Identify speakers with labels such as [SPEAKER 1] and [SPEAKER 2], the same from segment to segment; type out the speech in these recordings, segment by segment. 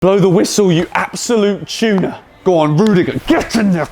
[SPEAKER 1] Blow the whistle, you absolute tuner. Go on, Rudiger, get in there.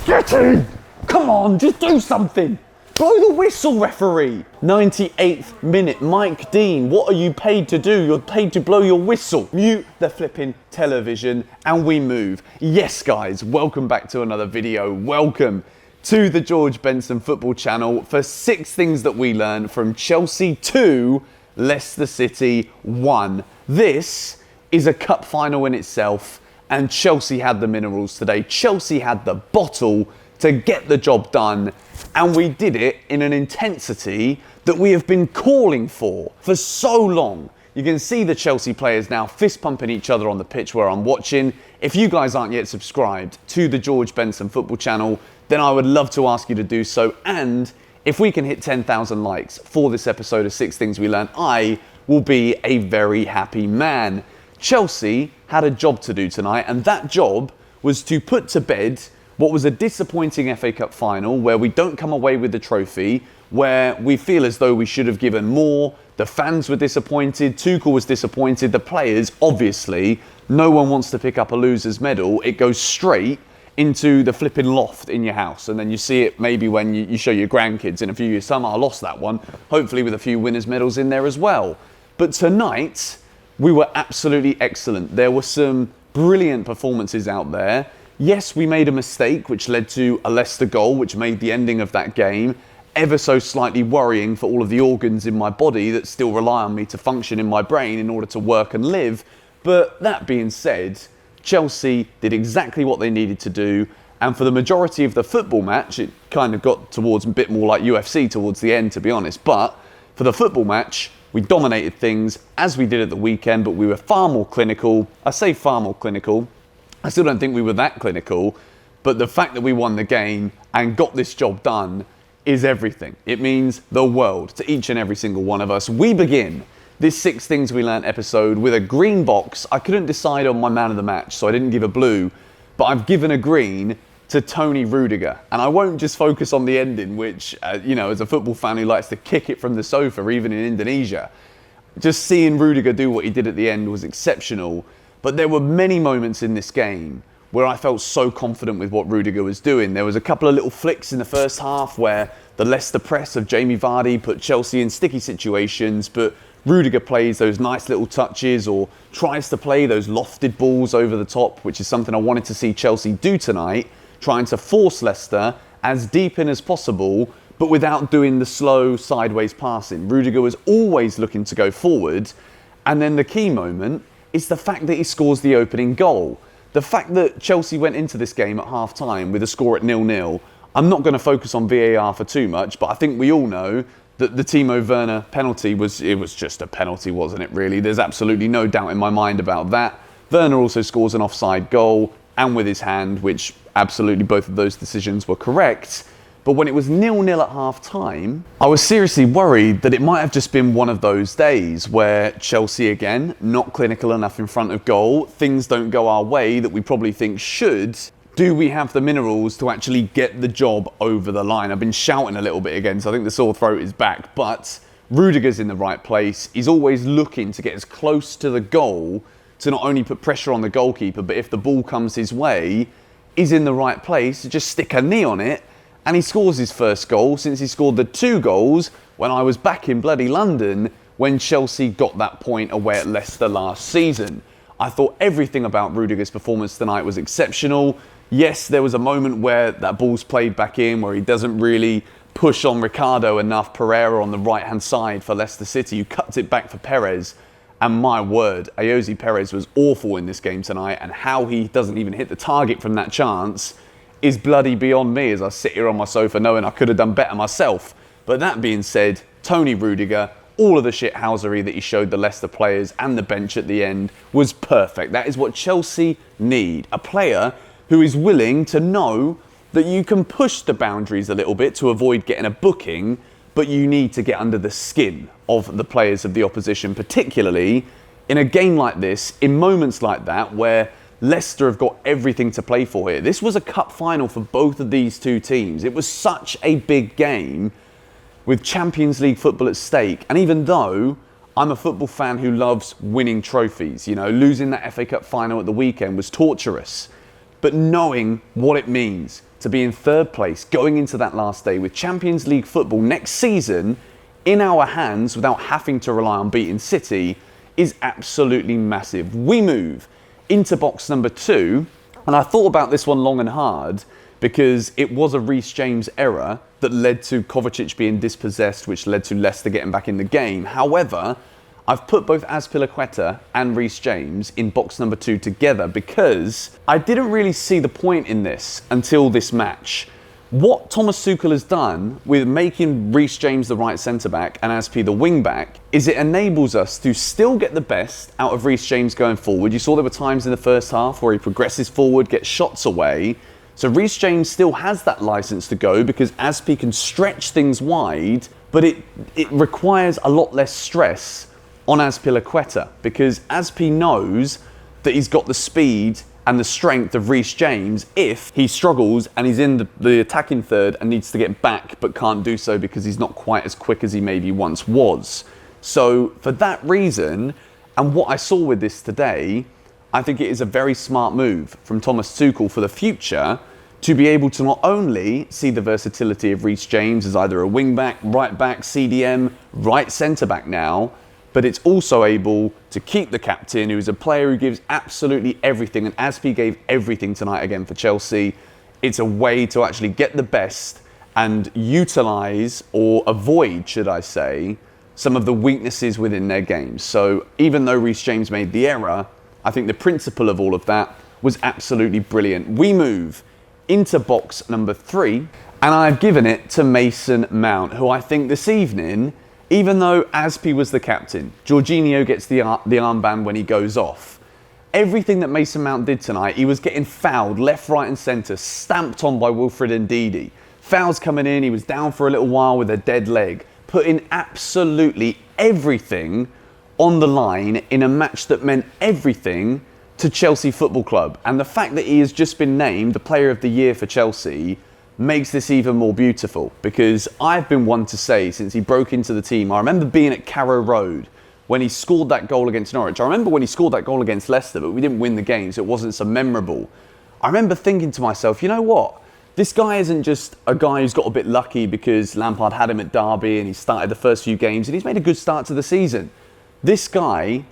[SPEAKER 1] Get in. Come on, just do something. Blow the whistle, referee. 98th minute, Mike Dean, what are you paid to do? You're paid to blow your whistle. Mute the flipping television and we move. Yes, guys, welcome back to another video. Welcome to the George Benson Football Channel for 6 things that we learned from Chelsea 2, Leicester City 1. This is a cup final in itself, and Chelsea had the minerals today. Chelsea had the bottle to get the job done, and we did it in an intensity that we have been calling for so long. You can see the Chelsea players now fist pumping each other on the pitch where I'm watching. If you guys aren't yet subscribed to the George Benson Football Channel, then I would love to ask you to do so. And if we can hit 10,000 likes for this episode of 6 Things We Learned, I will be a very happy man. Chelsea had a job to do tonight, and that job was to put to bed what was a disappointing FA Cup final where we don't come away with the trophy, where we feel as though we should have given more. The fans were disappointed, Tuchel was disappointed, the players, obviously, no one wants to pick up a loser's medal. It goes straight into the flipping loft in your house, and then you see it maybe when you show your grandkids in a few years' time. I lost that one, hopefully with a few winners' medals in there as well. But tonight, we were absolutely excellent. There were some brilliant performances out there. Yes, we made a mistake, which led to a Leicester goal, which made the ending of that game ever so slightly worrying for all of the organs in my body that still rely on me to function in my brain in order to work and live. But that being said, Chelsea did exactly what they needed to do. And for the majority of the football match, it kind of got towards a bit more like UFC towards the end, to be honest. But for the football match, we dominated things as we did at the weekend, but we were far more clinical. I say far more clinical. I still don't think we were that clinical, but the fact that we won the game and got this job done is everything. It means the world to each and every single one of us. We begin this 6 Things We Learned episode with a green box. I couldn't decide on my man of the match, so I didn't give a blue, but I've given a green to Tony Rudiger. And I won't just focus on the ending, which, as a football fan who likes to kick it from the sofa, even in Indonesia, just seeing Rudiger do what he did at the end was exceptional. But there were many moments in this game where I felt so confident with what Rudiger was doing. There was a couple of little flicks in the first half where the Leicester press of Jamie Vardy put Chelsea in sticky situations, but Rudiger plays those nice little touches or tries to play those lofted balls over the top, which is something I wanted to see Chelsea do tonight, trying to force Leicester as deep in as possible, but without doing the slow sideways passing. Rudiger was always looking to go forward. And then the key moment is the fact that he scores the opening goal. The fact that Chelsea went into this game at half-time with a score at 0-0, I'm not going to focus on VAR for too much, but I think we all know that the Timo Werner penalty was just a penalty, wasn't it, really? There's absolutely no doubt in my mind about that. Werner also scores an offside goal, and with his hand, which absolutely both of those decisions were correct. But when it was 0-0 at half-time, I was seriously worried that it might have just been one of those days where Chelsea, again, not clinical enough in front of goal, things don't go our way that we probably think should. Do we have the minerals to actually get the job over the line? I've been shouting a little bit again, so I think the sore throat is back. But Rudiger's in the right place. He's always looking to get as close to the goal to not only put pressure on the goalkeeper, but if the ball comes his way, he's in the right place to just stick a knee on it. And he scores his first goal since he scored the 2 goals when I was back in bloody London when Chelsea got that point away at Leicester last season. I thought everything about Rudiger's performance tonight was exceptional. Yes, there was a moment where that ball's played back in, where he doesn't really push on Ricardo enough. Pereira on the right-hand side for Leicester City, who cuts it back for Perez. And my word, Ayoze Perez was awful in this game tonight, and how he doesn't even hit the target from that chance is bloody beyond me as I sit here on my sofa knowing I could have done better myself. But that being said, Tony Rudiger, all of the shithousery that he showed the Leicester players and the bench at the end was perfect. That is what Chelsea need. A player who is willing to know that you can push the boundaries a little bit to avoid getting a booking, but you need to get under the skin of the players of the opposition, particularly in a game like this, in moments like that where Leicester have got everything to play for here. This was a cup final for both of these two teams. It was such a big game with Champions League football at stake. And even though I'm a football fan who loves winning trophies. You know, losing that FA Cup final at the weekend was torturous. But knowing what it means to be in third place going into that last day with Champions League football next season in our hands without having to rely on beating City is absolutely massive. We move into box number 2, and I thought about this one long and hard because it was a Reece James error that led to Kovacic being dispossessed, which led to Leicester getting back in the game. However, I've put both Azpilicueta and Reece James in box number 2 together because I didn't really see the point in this until this match. What Thomas Tuchel has done with making Reece James the right centre-back and Azpi the wing-back is it enables us to still get the best out of Reece James going forward. You saw there were times in the first half where he progresses forward, gets shots away. So Reece James still has that licence to go because Azpi can stretch things wide, but it requires a lot less stress on Azpilicueta because Azpi knows that he's got the speed and the strength of Reece James if he struggles and he's in the attacking third and needs to get back but can't do so because he's not quite as quick as he maybe once was. So for that reason, and what I saw with this today, I think it is a very smart move from Thomas Tuchel for the future to be able to not only see the versatility of Reece James as either a wing-back, right-back, CDM, right centre-back now, but it's also able to keep the captain, who is a player who gives absolutely everything, and Azpi gave everything tonight again for Chelsea. It's a way to actually get the best and utilise, or avoid, should I say, some of the weaknesses within their games. So even though Reece James made the error, I think the principle of all of that was absolutely brilliant. We move into box number 3, and I've given it to Mason Mount, who I think this evening, even though Azpi was the captain, Jorginho gets the armband when he goes off. Everything that Mason Mount did tonight, he was getting fouled left, right and centre, stamped on by Wilfred Ndidi. Fouls coming in, he was down for a little while with a dead leg, putting absolutely everything on the line in a match that meant everything to Chelsea Football Club. And the fact that he has just been named the Player of the Year for Chelsea makes this even more beautiful, because I've been one to say since he broke into the team, I remember being at Carrow Road when he scored that goal against Norwich. I remember when he scored that goal against Leicester, but we didn't win the game, so it wasn't so memorable. I remember thinking to myself, you know what? This guy isn't just a guy who's got a bit lucky because Lampard had him at Derby and he started the first few games and he's made a good start to the season. This guy,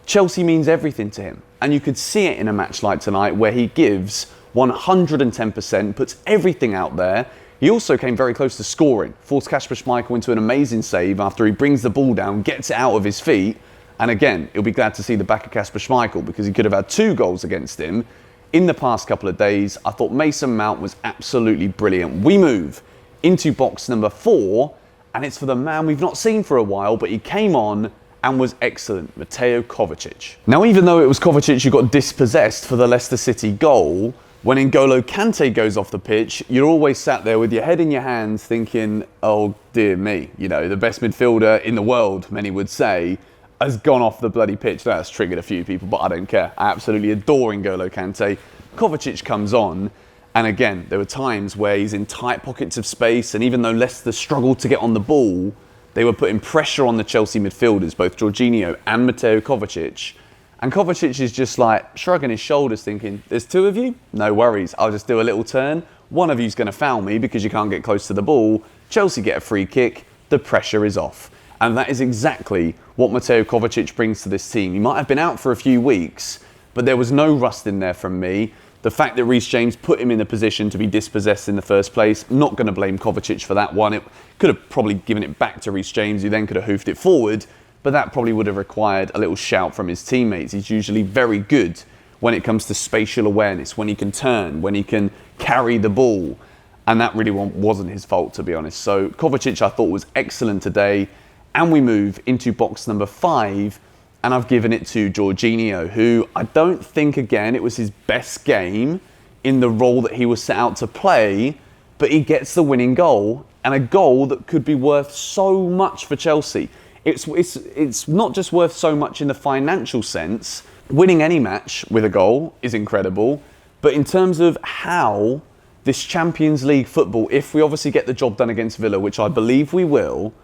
[SPEAKER 1] Chelsea means everything to him. And you could see it in a match like tonight where he gives 110%, puts everything out there. He also came very close to scoring, forced Kasper Schmeichel into an amazing save after he brings the ball down, gets it out of his feet. And again, he'll be glad to see the back of Kasper Schmeichel because he could have had 2 goals against him in the past couple of days. I thought Mason Mount was absolutely brilliant. We move into box number 4, and it's for the man we've not seen for a while, but he came on and was excellent, Mateo Kovacic. Now, even though it was Kovacic who got dispossessed for the Leicester City goal, when N'Golo Kante goes off the pitch, you're always sat there with your head in your hands thinking, oh dear me, you know, the best midfielder in the world, many would say, has gone off the bloody pitch. That's triggered a few people, but I don't care. I absolutely adore N'Golo Kante. Kovacic comes on, and again, there were times where he's in tight pockets of space, and even though Leicester struggled to get on the ball, they were putting pressure on the Chelsea midfielders, both Jorginho and Mateo Kovacic. And Kovacic is just like shrugging his shoulders thinking, there's 2 of you? No worries, I'll just do a little turn. One of you's going to foul me because you can't get close to the ball. Chelsea get a free kick, the pressure is off. And that is exactly what Mateo Kovacic brings to this team. He might have been out for a few weeks, but there was no rust in there from me. The fact that Reece James put him in the position to be dispossessed in the first place, not going to blame Kovacic for that one. It could have probably given it back to Reece James, who then could have hoofed it forward, but that probably would have required a little shout from his teammates. He's usually very good when it comes to spatial awareness, when he can turn, when he can carry the ball, and that really wasn't his fault, to be honest. So Kovacic, I thought, was excellent today, and we move into box number 5, and I've given it to Jorginho, who I don't think, again, it was his best game in the role that he was set out to play, but he gets the winning goal, and a goal that could be worth so much for Chelsea. It's not just worth so much in the financial sense. Winning any match with a goal is incredible, but in terms of how this Champions League football, if we obviously get the job done against Villa, which I believe we will,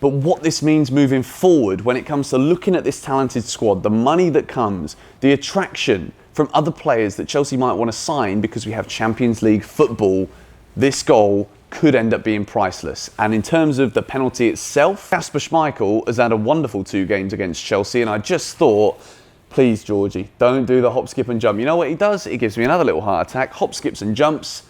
[SPEAKER 1] But what this means moving forward when it comes to looking at this talented squad, the money that comes, the attraction from other players that Chelsea might want to sign because we have Champions League football, this goal could end up being priceless. And in terms of the penalty itself, Kasper Schmeichel has had a wonderful 2 games against Chelsea, and I just thought, please, Georgie, don't do the hop, skip and jump. You know what he does? He gives me another little heart attack, hop, skips and jumps,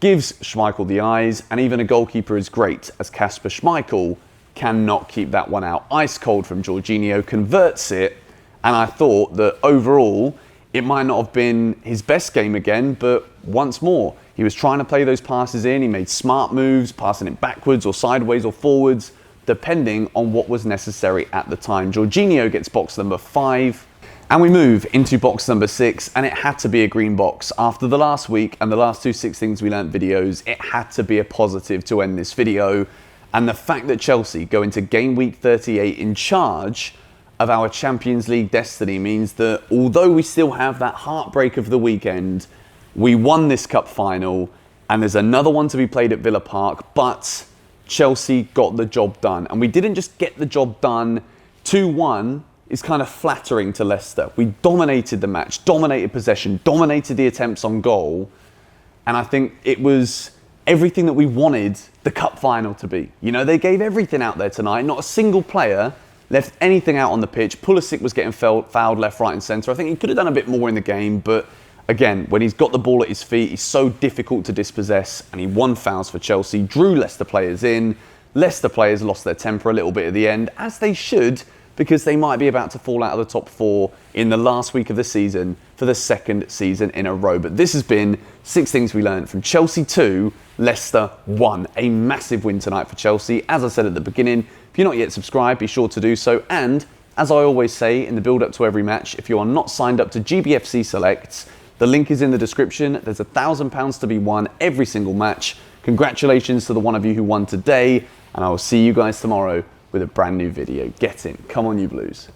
[SPEAKER 1] gives Schmeichel the eyes, and even a goalkeeper as great as Kasper Schmeichel cannot keep that one out. Ice cold from Jorginho, converts it, and I thought that overall, it might not have been his best game again, but once more, he was trying to play those passes in, he made smart moves, passing it backwards or sideways or forwards, depending on what was necessary at the time. Jorginho gets box number 5, and we move into box number 6, and it had to be a green box. After the last week and the last 2 6 things we learnt videos, it had to be a positive to end this video. And the fact that Chelsea go into game week 38 in charge of our Champions League destiny means that although we still have that heartbreak of the weekend, we won this cup final and there's another one to be played at Villa Park, but Chelsea got the job done. And we didn't just get the job done. 2-1 is kind of flattering to Leicester. We dominated the match, dominated possession, dominated the attempts on goal. And I think it was everything that we wanted the cup final to be. You know, they gave everything out there tonight. Not a single player left anything out on the pitch. Pulisic was getting fouled left, right and centre. I think he could have done a bit more in the game, but again, when he's got the ball at his feet, he's so difficult to dispossess, and he won fouls for Chelsea, drew Leicester players in. Leicester players lost their temper a little bit at the end, as they should, because they might be about to fall out of the top 4 in the last week of the season for the 2nd season in a row. But this has been 6 things we learned from Chelsea 2, Leicester 1. A massive win tonight for Chelsea. As I said at the beginning, if you're not yet subscribed, be sure to do so. And as I always say in the build-up to every match, if you are not signed up to GBFC Selects, the link is in the description. There's £1,000 to be won every single match. Congratulations to the one of you who won today, and I will see you guys tomorrow with a brand new video. Get in. Come on, you Blues.